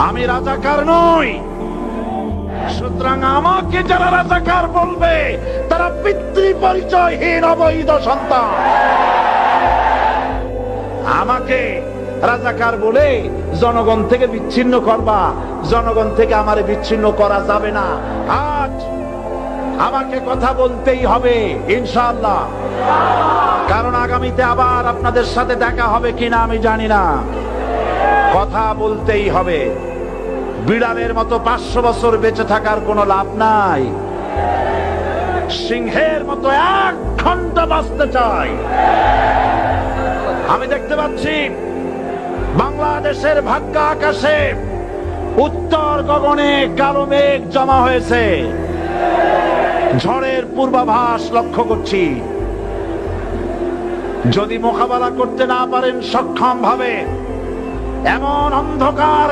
আমি রাজাকার নই। সুতরাং আমাকে যারা রাজাকার বলবে তারা পিতৃ পরিচয়হীন অবৈধ সন্তান। আমাকে রাজাকার বলে জনগণ থেকে বিচ্ছিন্ন করবা, জনগণ থেকে আমারে বিচ্ছিন্ন করা যাবে না। আজ আমাকে কথা বলতেই হবে ইনশাআল্লাহ, কারণ আগামীতে আবার আপনাদের সাথে দেখা হবে কিনা আমি জানি না। কথা বলতেই হবে। বিড়ালের মতো 500 বছর বেঁচে থাকার কোনো লাভ নাই। সিংহের মতো 1 ঘন্টা বাঁচতে চাই। আমি দেখতে পাচ্ছি বাংলাদেশের ভাগ্য আকাশে উত্তর গগনে কালো মেঘ জমা হয়েছে। ঝড়ের পূর্বাভাস লক্ষ্য করছি। যদি মোকাবেলা করতে না পারেন সক্ষম ভাবে, এমন অন্ধকার